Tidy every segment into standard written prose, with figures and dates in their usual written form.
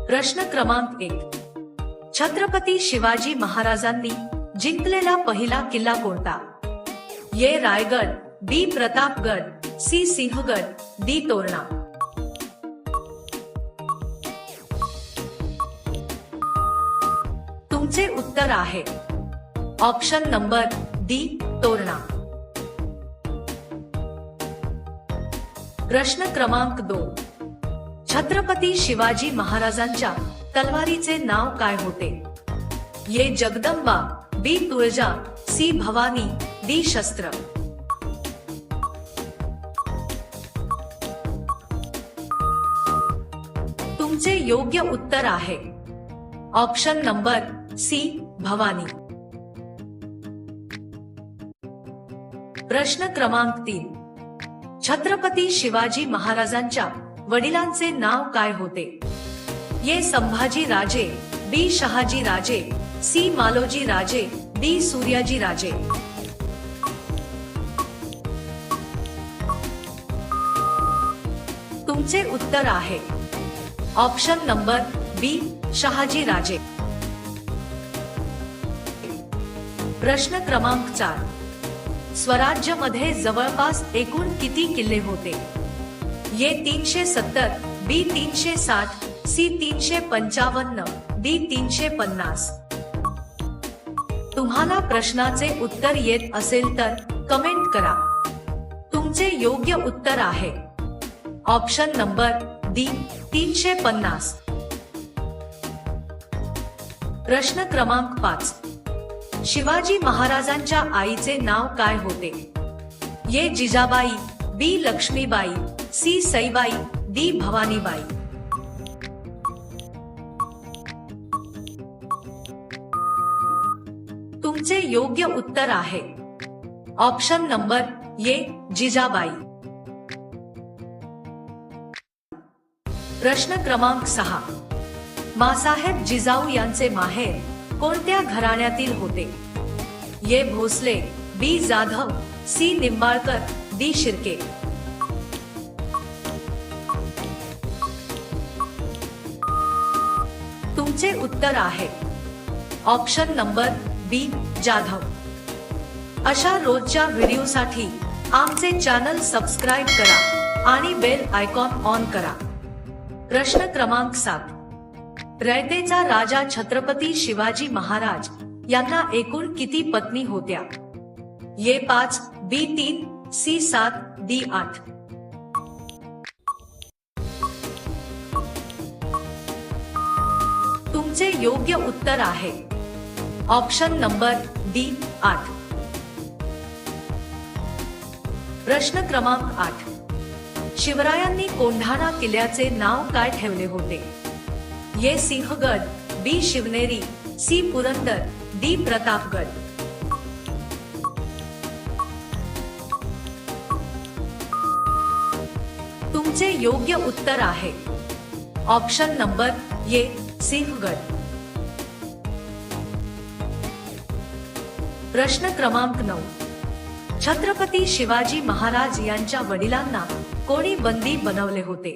प्रश्न क्रमांक 1. छत्रपती शिवाजी महाराजांनी जिंकलेला पहिला किल्ला कोणता? ए. रायगड, बी. प्रतापगड, सी. सिंहगड, डी. तोरणा. तुमचे उत्तर आहे ऑप्शन नंबर डी. तोरणा. प्रश्न क्रमांक 2. छत्रपती शिवाजी महाराजांच्या तलवारीचे नाव काय होते? ए. जगदंबा, बी. तुळजा, सी. भवानी, डी. शस्त्र. तुमचे योग्य उत्तर आहे ऑप्शन नंबर सी. भवानी. प्रश्न क्रमांक 3. छत्रपती शिवाजी महाराजांच्या वडिलांचे नाव काय होते? ए. संभाजी राजे, बी. शहाजी राजे, सी. मालोजी राजे, डी. सूर्याजी राजे. तुमचे उत्तर आहे ऑप्शन नंबर बी. शहाजी राजे. प्रश्न क्रमांक 4. स्वराज्य मध्ये जवळपास एकूण किती किल्ले होते? ए. 370, बी. 360, सी. 355, डी. 350. तुम्हाला प्रश्नाचे उत्तर येत असेल तर कमेंट करा. तुमचे योग्य उत्तर आहे ऑप्शन नंबर डी. 350. प्रश्न क्रमांक 5. शिवाजी महाराजांच्या आईचे नाव काय होते? ए. जिजाबाई, बी. लक्ष्मीबाई, सी. सईबाई, डी. भवानीबाई. तुमचे योग्य उत्तर आहे ऑप्शन नंबर ए. जिजाबाई. प्रश्न क्रमांक 6. मासाहेब जिजाऊ यांचे माहेर कोणत्या घराण्यातील होते? ए. भोसले, बी. जाधव, सी. निंबाळकर, डी. शिर्के. तुमचे उत्तर आहे ऑप्शन नंबर बी. जाधव. अशा रोजच्या व्हिडिओसाठी आमचे चॅनल सबस्क्राईब करा आणि बेल आयकॉन ऑन करा. प्रश्न क्रमांक 7. रयतेचा राजा छत्रपती शिवाजी महाराज यांना एकूण किती पत्नी होत्या? ए. 5, बी. 3, सी. 7, डी. 8. तुमचे योग्य उत्तर आहे ऑप्शन नंबर डी. 8. प्रश्न क्रमांक 8. शिवरायांनी कोंढाणा किल्ल्याचे नाव काय ठेवले होते? ए. सिंहगड, बी. शिवनेरी, सी. पुरंदर, डी. प्रतापगड. तुमचे योग्य उत्तर आहे ऑप्शन नंबर ए. सिंहगड. प्रश्न क्रमांक 9. छत्रपती शिवाजी महाराज यांच्या वडिलांना कोणी बंदी बनवले होते?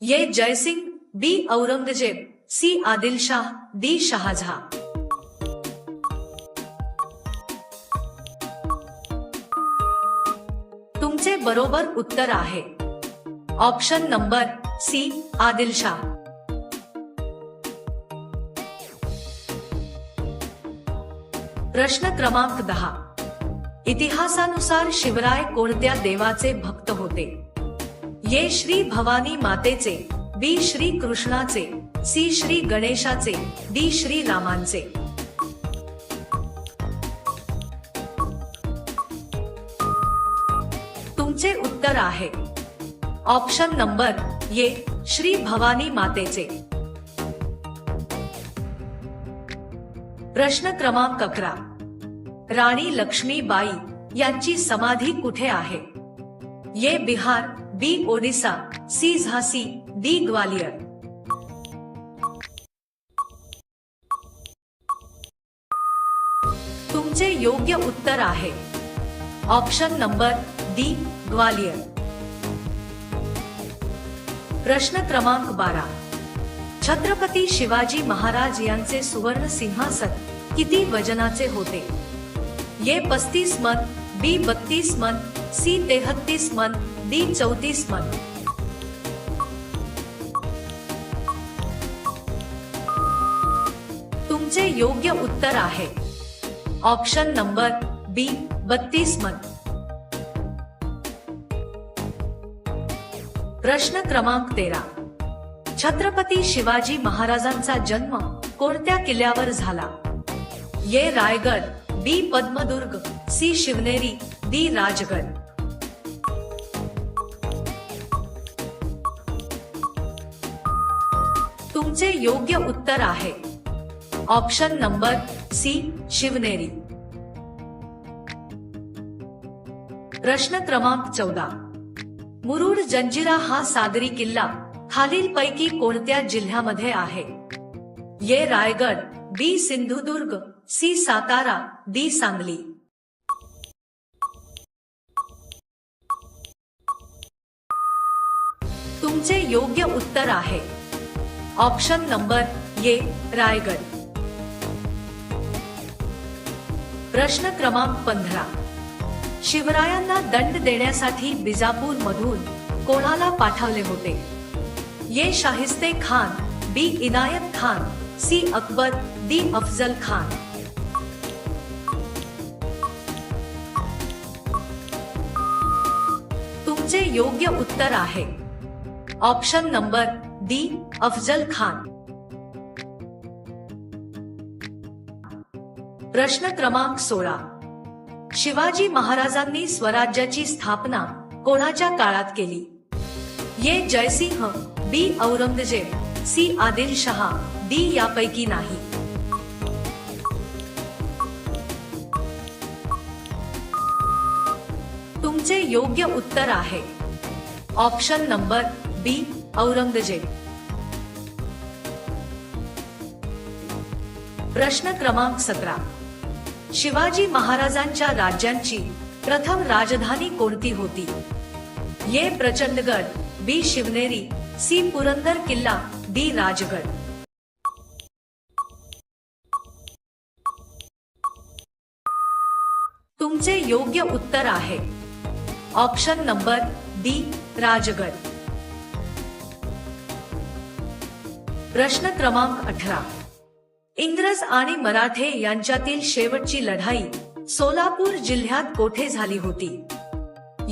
ए. जयसिंग, बी. औरंगजेब, सी. आदिलशाह, डी. शहाजहा. तुमचे बरोबर उत्तर आहे ऑप्शन नंबर सी. आदिलशाह. प्रश्न क्रमांक 10. इतिहासानुसार शिवराय कोणत्या देवाचे भक्त होते? ए. श्री भवानी मातेचे, बी. श्री कृष्णाचे, सी. श्री गणेशाचे, डी. श्री रामांचे. तुमचे उत्तर आहे option number A. Shri Bhavani मातेचे. प्रश्न क्रमांक 11. राणी लक्ष्मीबाई यांची समाधी कुठे आहे? ए. बिहार, बी. ओडिसा, सी. झांसी, डी. ग्वालियर. तुमचे योग्य उत्तर आहे ऑप्शन नंबर डी. ग्वालियर. प्रश्न क्रमांक 12. छत्रपती शिवाजी महाराज यांचे सुवर्ण सिंहासन किती वजनाचे होते? ए 35 मन, बी 32 मन, सी 33 मन, डी 34 मन. तुमचे योग्य उत्तर आहे ऑप्शन नंबर बी 32 मन. प्रश्न क्रमांक 13. छत्रपती शिवाजी महाराजांचा जन्म कोणत्या किल्ल्यावर झाला? ए रायगड, बी पद्मदुर्ग, सी शिवनेरी, डी राजगड. तुमचे योग्य उत्तर आहे ऑप्शन नंबर सी शिवनेरी. प्रश्न क्रमांक 14. मुरुड जंजिरा हा सागरी किल्ला खालीलपैकी कोणत्या जिल्ह्यामध्ये आहे? ए रायगड, बी सिंधुदुर्ग, सी सातारा, डी सांगली. तुमचे योग्य उत्तर आहे ऑप्शन नंबर ए रायगड. प्रश्न क्रमांक 15. शिवरायांना दंड देण्यासाठी बिजापूर मधून कोणाला पाठवले होते? ए शाहिस्ते खान, बी इनायत खान, सी अकबर, डी अफजल खान. तुमचे योग्य उत्तर आहे option number D Afzal Khan. प्रश्न क्रमांक 16. शिवाजी महाराजांनी स्वराज्याची स्थापना कोणाच्या काळात केली? ए जयसिंह, बी औरंगजेब, सी आदिलशहा, डी यापैकी नाही. तुमचे योग्य उत्तर आहे ऑप्शन नंबर बी औरंगजेब. प्रश्न क्रमांक 17. शिवाजी महाराजांच्या राज्यांची प्रथम राजधानी कोणती होती? ए प्रचंडगड, बी शिवनेरी, सी पुरंदर किल्ला, डी राजगड. तुमचे योग्य उत्तर आहे ऑप्शन नंबर डी राजगड. प्रश्न क्रमांक 18. इंग्रज आणि मराठे यांच्यातील शेवटची लढाई सोलापूर जिल्ह्यात कोठे झाली होती?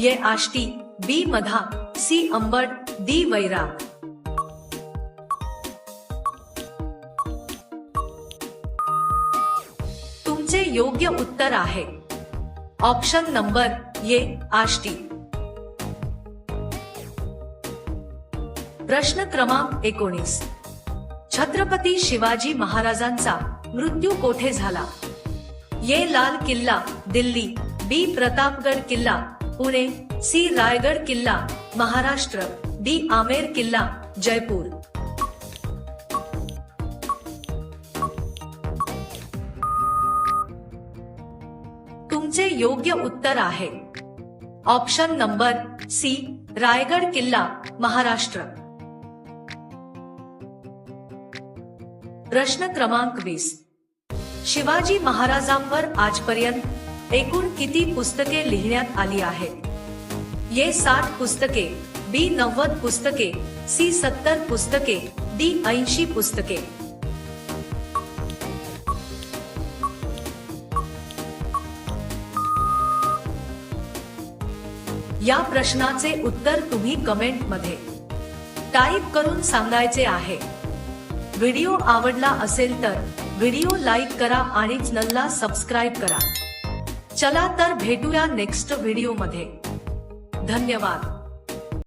ए आष्टी, बी मधा, सी अंबड, डी वैराग. तुमचे योग्य उत्तर आहे ऑप्शन नंबर ए आष्टी. प्रश्न क्रमांक 19. छत्रपती शिवाजी महाराजांचा मृत्यू कोठे झाला? ए लाल किल्ला, दिल्ली, बी प्रतापगड किल्ला, पुणे, सी रायगड किल्ला, महाराष्ट्र, डी आमेर किल्ला, जयपूर. तुमचे योग्य उत्तर आहे ऑप्शन नंबर सी रायगड किल्ला, महाराष्ट्र. प्रश्न क्रमांक 20. शिवाजी महाराजांवर आजपर्यंत एकूण किती पुस्तके लिहिण्यात आली आहेत? ए 60 पुस्तके, बी 90 पुस्तके, सी 70 पुस्तके, डी 80 पुस्तके. या प्रश्नाचे उत्तर तुम्ही कमेंट मध्ये टाईप करून सांगायचे आहे. व्हिडिओ आवडला असेल तर व्हिडिओ लाईक करा आणि चॅनलला सबस्क्राईब करा. चला तर भेटूया नेक्स्ट व्हिडिओ मध्ये. धन्यवाद.